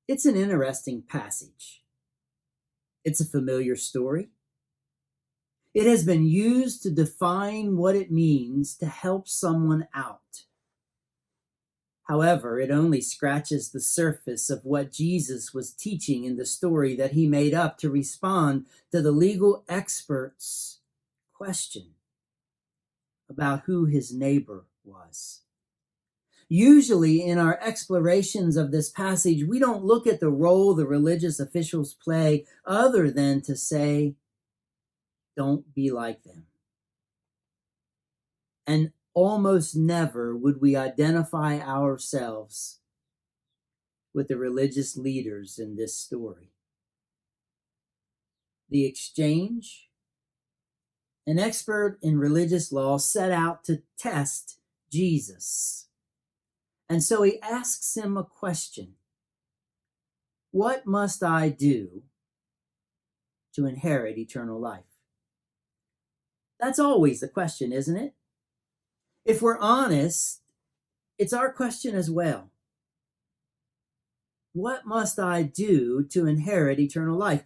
It's an interesting passage. It's a familiar story. It has been used to define what it means to help someone out. However, it only scratches the surface of what Jesus was teaching in the story that he made up to respond to the legal expert's question about who his neighbor was. Usually, in our explorations of this passage, we don't look at the role the religious officials play other than to say, don't be like them. And almost never would we identify ourselves with the religious leaders in this story. The exchange, an expert in religious law set out to test Jesus. And so he asks him a question. What must I do to inherit eternal life? That's always the question, isn't it? If we're honest, it's our question as well. What must I do to inherit eternal life?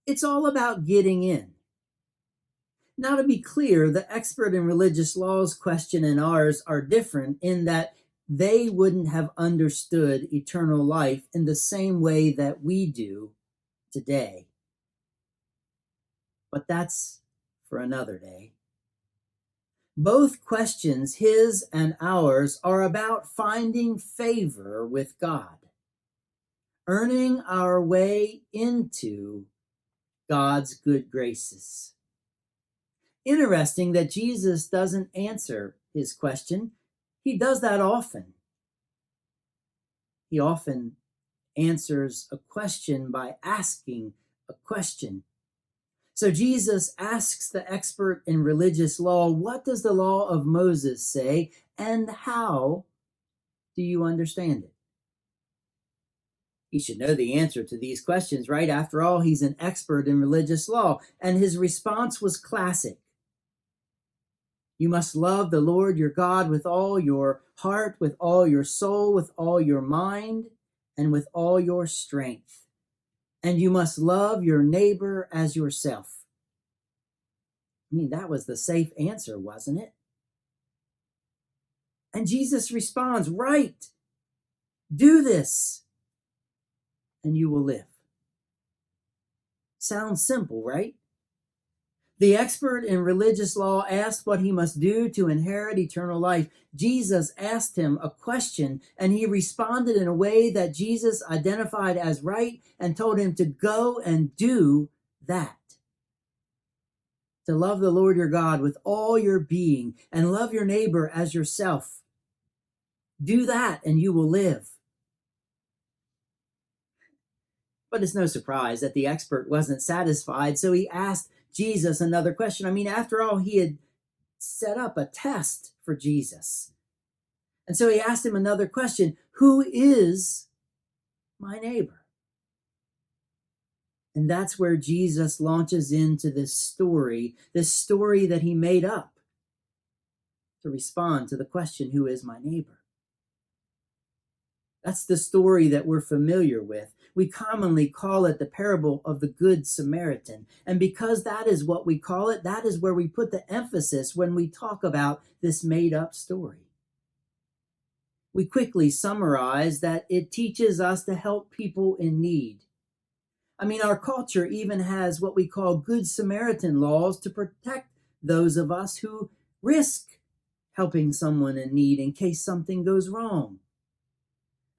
It's all about getting in. Now, to be clear, the expert in religious law's question and ours are different in that they wouldn't have understood eternal life in the same way that we do today. But that's for another day. Both questions, his and ours, are about finding favor with God, earning our way into God's good graces. Interesting that Jesus doesn't answer his question. He does that often. He often answers a question by asking a question. So Jesus asks the expert in religious law, what does the law of Moses say, and how do you understand it? He should know the answer to these questions, right? After all, he's an expert in religious law, and his response was classic. You must love the Lord your God with all your heart, with all your soul, with all your mind, and with all your strength. And you must love your neighbor as yourself. I mean, that was the safe answer, wasn't it? And Jesus responds, right, do this, and you will live. Sounds simple, right? The expert in religious law asked what he must do to inherit eternal life. Jesus asked him a question, and he responded in a way that Jesus identified as right and told him to go and do that. To love the Lord your God with all your being and love your neighbor as yourself. Do that and you will live. But it's no surprise that the expert wasn't satisfied, so he asked Jesus another question. I mean, after all, he had set up a test for Jesus. And so he asked him another question. Who is my neighbor? And that's where Jesus launches into this story that he made up to respond to the question, who is my neighbor? That's the story that we're familiar with. We commonly call it the parable of the Good Samaritan. And because that is what we call it, that is where we put the emphasis when we talk about this made-up story. We quickly summarize that it teaches us to help people in need. I mean, our culture even has what we call Good Samaritan laws to protect those of us who risk helping someone in need in case something goes wrong.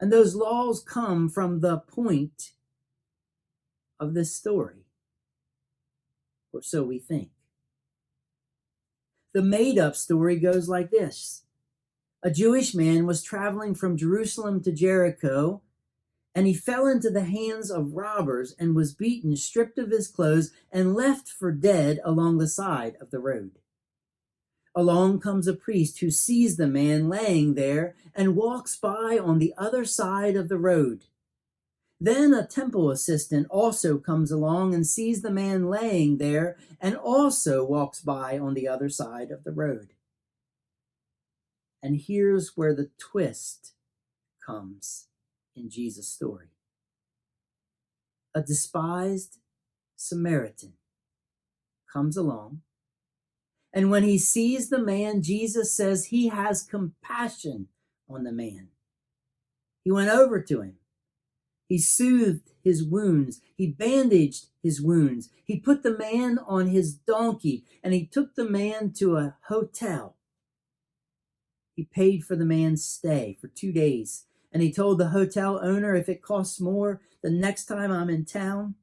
And those laws come from the point of this story, or so we think. The made-up story goes like this. A Jewish man was traveling from Jerusalem to Jericho, and he fell into the hands of robbers and was beaten, stripped of his clothes, and left for dead along the side of the road. Along comes a priest who sees the man laying there and walks by on the other side of the road. Then a temple assistant also comes along and sees the man laying there and also walks by on the other side of the road. And here's where the twist comes in Jesus' story. a despised Samaritan comes along, and when he sees the man, Jesus says he has compassion on the man. He went over to him. He soothed his wounds. He bandaged his wounds. He put the man on his donkey, and he took the man to a hotel. He paid for the man's stay for 2 days, and he told the hotel owner, if it costs more the next time I'm in town,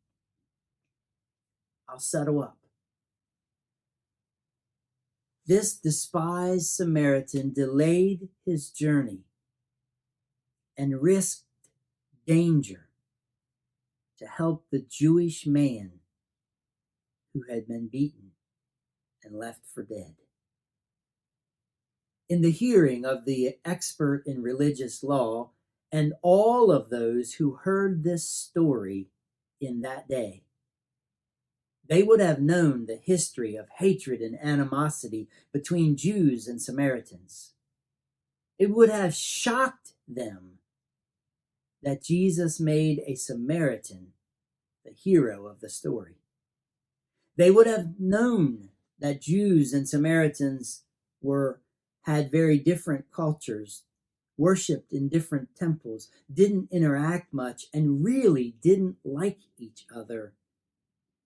I'll settle up. This despised Samaritan delayed his journey and risked danger to help the Jewish man who had been beaten and left for dead. In the hearing of the expert in religious law and all of those who heard this story in that day, they would have known the history of hatred and animosity between Jews and Samaritans. It would have shocked them that Jesus made a Samaritan the hero of the story. They would have known that Jews and Samaritans had very different cultures, worshipped in different temples, didn't interact much, and really didn't like each other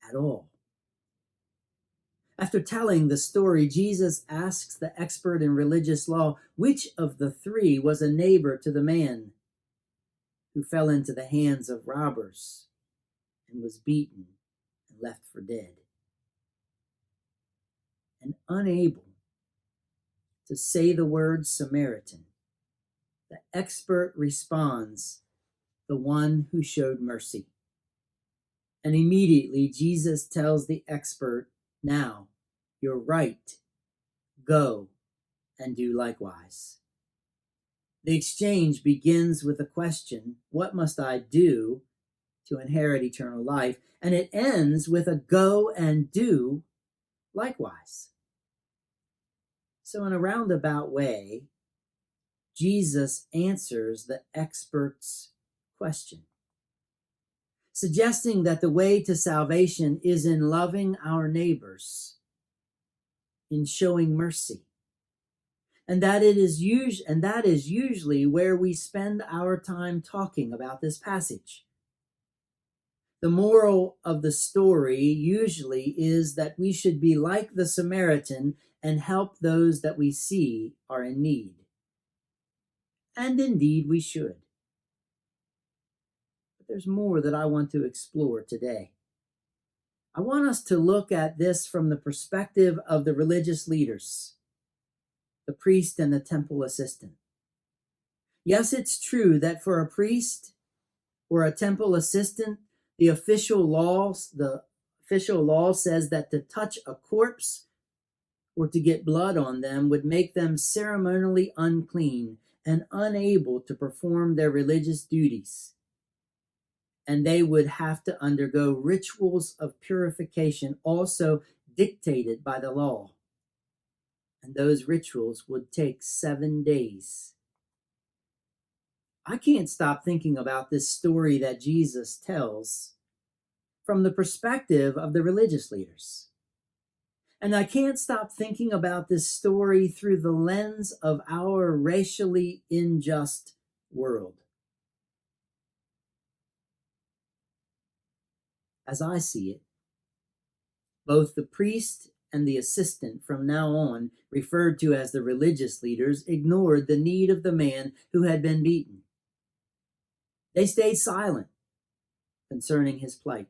at all. After telling the story, Jesus asks the expert in religious law which of the three was a neighbor to the man who fell into the hands of robbers and was beaten and left for dead. And unable to say the word Samaritan, the expert responds, the one who showed mercy. And immediately Jesus tells the expert, now, you're right. Go and do likewise. The exchange begins with a question, what must I do to inherit eternal life? And it ends with a go and do likewise. So in a roundabout way, Jesus answers the expert's question, suggesting that the way to salvation is in loving our neighbors, in showing mercy, and that is usually where we spend our time talking about this passage. The moral of the story usually is that we should be like the Samaritan and help those that we see are in need. And indeed we should. But there's more that I want to explore today. I want us to look at this from the perspective of the religious leaders, the priest and the temple assistant. Yes, it's true that for a priest or a temple assistant, the official law says that to touch a corpse or to get blood on them would make them ceremonially unclean and unable to perform their religious duties. And they would have to undergo rituals of purification also dictated by the law. And those rituals would take 7 days. I can't stop thinking about this story that Jesus tells from the perspective of the religious leaders. And I can't stop thinking about this story through the lens of our racially unjust world. As I see it, both the priest and the assistant from now on, referred to as the religious leaders, ignored the need of the man who had been beaten. They stayed silent concerning his plight.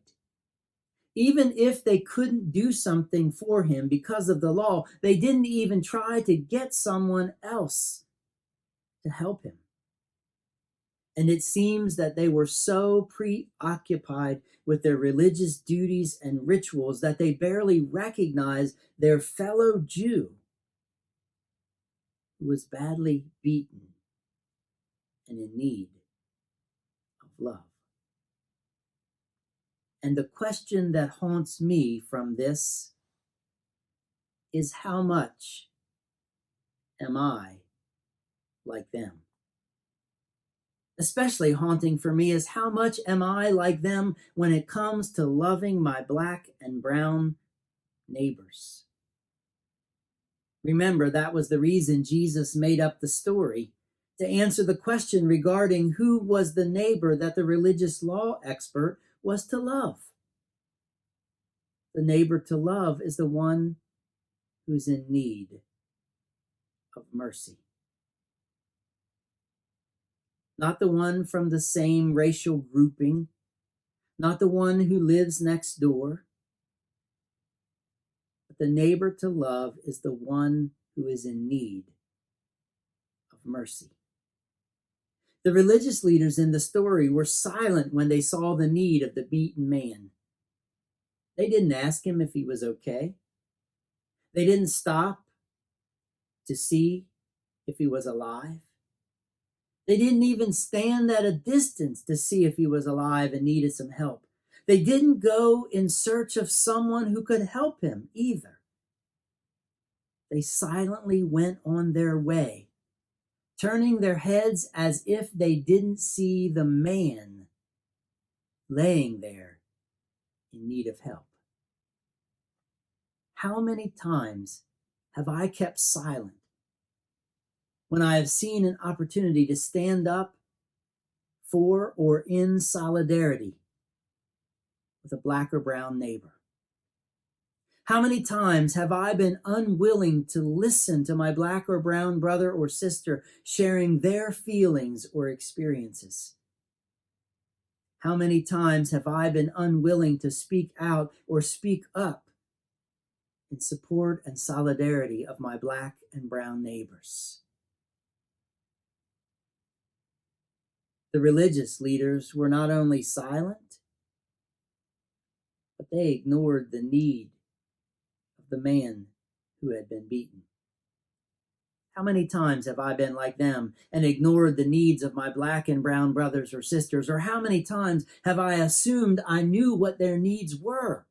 Even if they couldn't do something for him because of the law, they didn't even try to get someone else to help him. And it seems that they were so preoccupied with their religious duties and rituals that they barely recognized their fellow Jew who was badly beaten and in need of love. And the question that haunts me from this is, how much am I like them? Especially haunting for me is how much am I like them when it comes to loving my black and brown neighbors. Remember, that was the reason Jesus made up the story, to answer the question regarding who was the neighbor that the religious law expert was to love. The neighbor to love is the one who's in need of mercy. Not the one from the same racial grouping, not the one who lives next door, but the neighbor to love is the one who is in need of mercy. The religious leaders in the story were silent when they saw the need of the beaten man. They didn't ask him if he was okay. They didn't stop to see if he was alive. They didn't even stand at a distance to see if he was alive and needed some help. They didn't go in search of someone who could help him either. They silently went on their way, turning their heads as if they didn't see the man laying there in need of help. How many times have I kept silent when I have seen an opportunity to stand up for or in solidarity with a black or brown neighbor? How many times have I been unwilling to listen to my black or brown brother or sister sharing their feelings or experiences? How many times have I been unwilling to speak out or speak up in support and solidarity of my black and brown neighbors? The religious leaders were not only silent, but they ignored the need of the man who had been beaten. How many times have I been like them and ignored the needs of my black and brown brothers or sisters? Or how many times have I assumed I knew what their needs were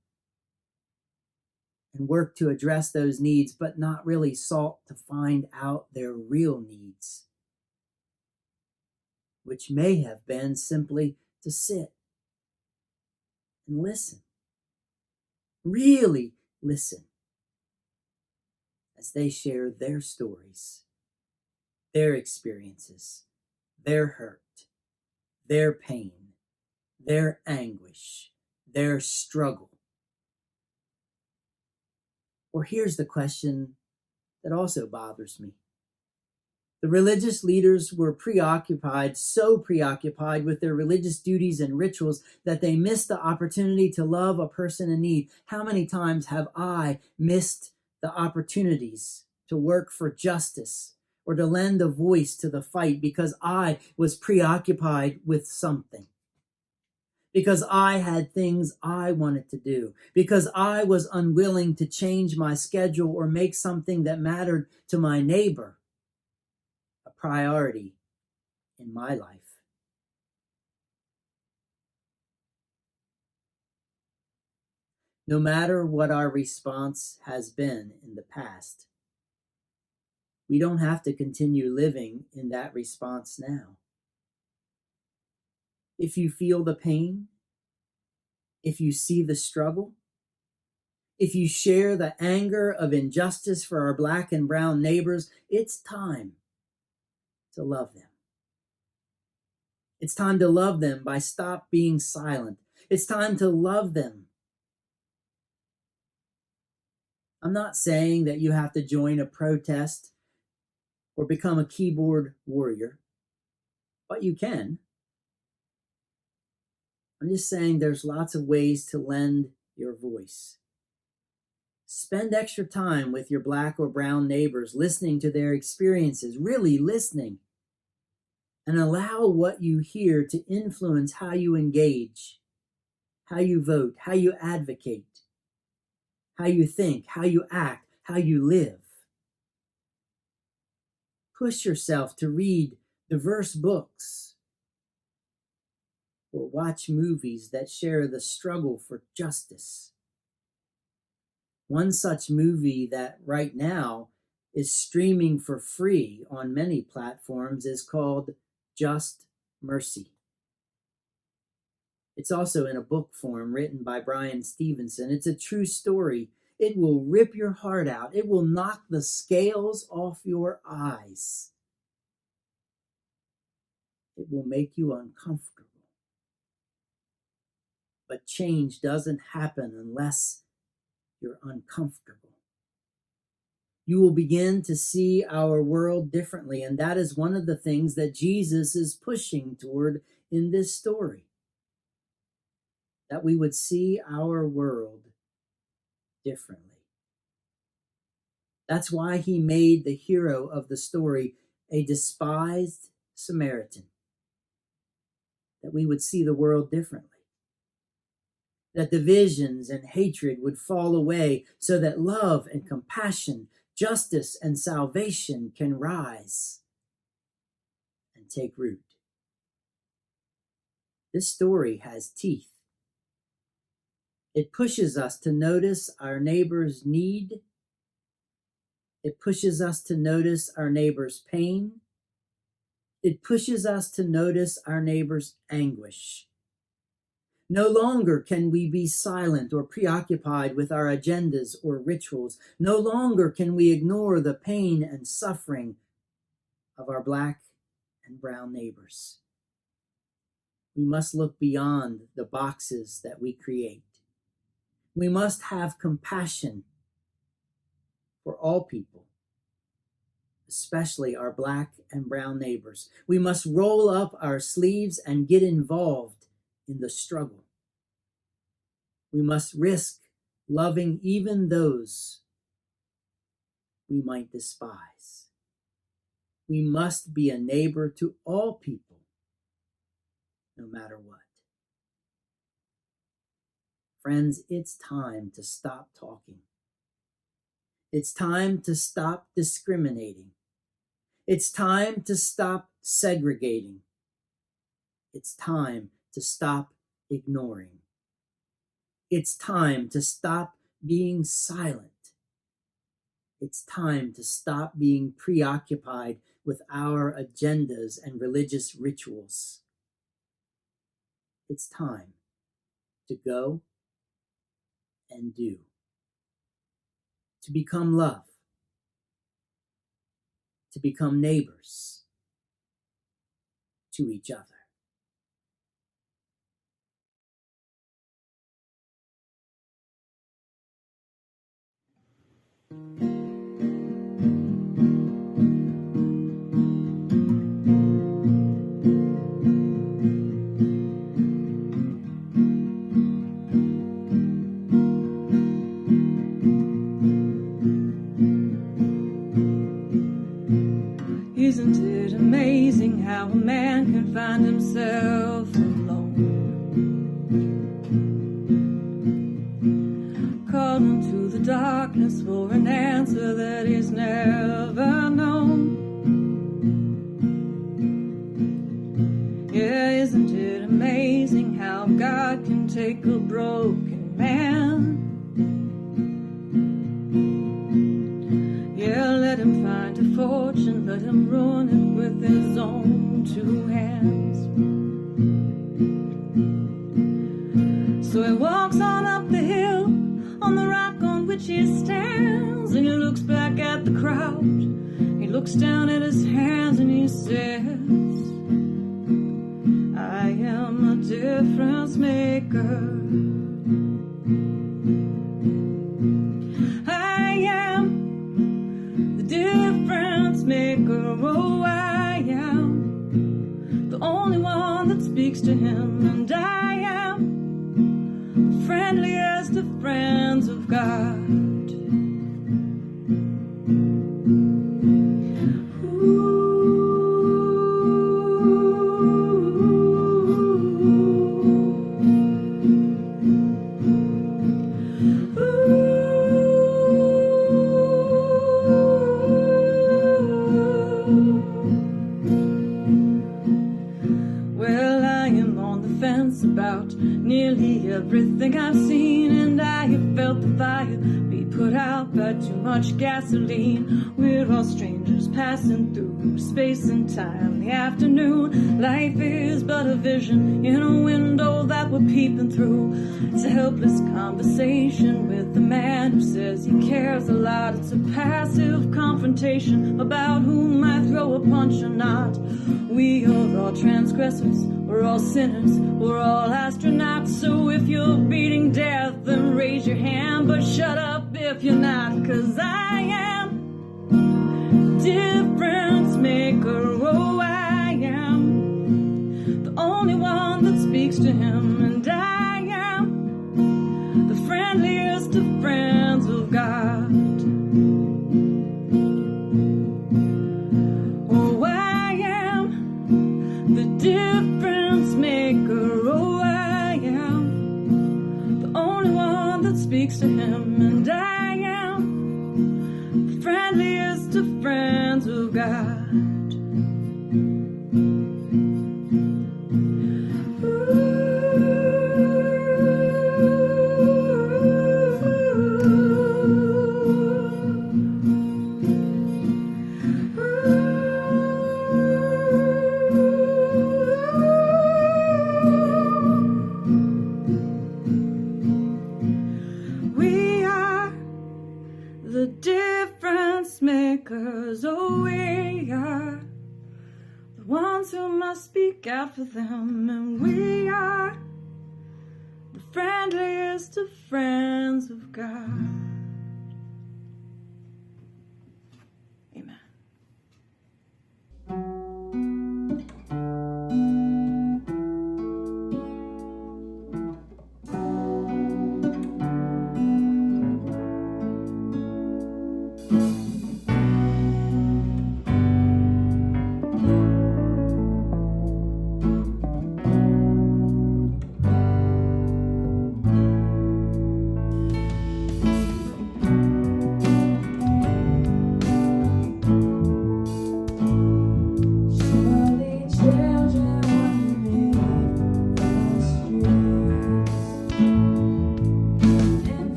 and worked to address those needs, but not really sought to find out their real needs, which may have been simply to sit and listen, really listen, as they share their stories, their experiences, their hurt, their pain, their anguish, their struggle. Or here's the question that also bothers me. The religious leaders were so preoccupied with their religious duties and rituals that they missed the opportunity to love a person in need. How many times have I missed the opportunities to work for justice or to lend a voice to the fight because I was preoccupied with something? Because I had things I wanted to do, because I was unwilling to change my schedule or make something that mattered to my neighbor a priority in my life. No matter what our response has been in the past, we don't have to continue living in that response now. If you feel the pain, if you see the struggle, if you share the anger of injustice for our black and brown neighbors, it's time to love them. It's time to love them by stop being silent. It's time to love them. I'm not saying that you have to join a protest or become a keyboard warrior, but you can. I'm just saying there's lots of ways to lend your voice. Spend extra time with your black or brown neighbors, listening to their experiences, really listening, and allow what you hear to influence how you engage, how you vote, how you advocate, how you think, how you act, how you live. Push yourself to read diverse books or watch movies that share the struggle for justice. One such movie that right now is streaming for free on many platforms is called Just mercy. It's also in a book form written by Brian Stevenson. It's a true story. It will rip your heart out. It will knock the scales off your eyes. It will make you uncomfortable. But change doesn't happen unless you're uncomfortable. You will begin to see our world differently, and that is one of the things that Jesus is pushing toward in this story. That we would see our world differently. That's why he made the hero of the story a despised Samaritan. That we would see the world differently. That divisions and hatred would fall away so that love and compassion, justice and salvation can rise and take root. This story has teeth. It pushes us to notice our neighbor's need. It pushes us to notice our neighbor's pain. It pushes us to notice our neighbor's anguish. No longer can we be silent or preoccupied with our agendas or rituals. No longer can we ignore the pain and suffering of our Black and brown neighbors. We must look beyond the boxes that we create. We must have compassion for all people, especially our Black and brown neighbors. We must roll up our sleeves and get involved in the struggle. We must risk loving even those we might despise. We must be a neighbor to all people, no matter what. Friends, it's time to stop talking. It's time to stop discriminating. It's time to stop segregating. It's time to stop ignoring. It's time to stop being silent. It's time to stop being preoccupied with our agendas and religious rituals. It's time to go and do. To become love. To become neighbors to each other. Isn't it amazing how a man can find himself alone? Called into the darkness for an answer that he's never known. Yeah, isn't it amazing how God can take a broken man? Yeah, let him find a fortune, let him ruin it with his own two hands. So he walks on up the hill, on the rock on which he stands, and he looks back at the crowd, he looks down at his hands and he says, I am a difference maker. Difference maker, oh, I am the only one that speaks to him, and I am the friendliest of friends of God. About nearly everything I've seen, and I have felt the fire be put out by too much gasoline. We're all strangers passing through space and time. The afternoon, life is but a vision in a window that we're peeping through. It's a helpless conversation with the man who says he cares a lot. It's a passive confrontation about who might throw a punch or not. We are all transgressors, we're all sinners, we're all astronauts. So if you're beating death, then raise your hand, but shut up if you're not, 'cause I am difference maker. Oh, I am the only one that speaks to him, and I am the friendliest of friends of God. Oh, I am the difference maker. Oh, I am the only one that speaks to him, and I am the friendliest of friends of God. The difference makers, oh, we are the ones who must speak out for them, and we are the friendliest of friends of God.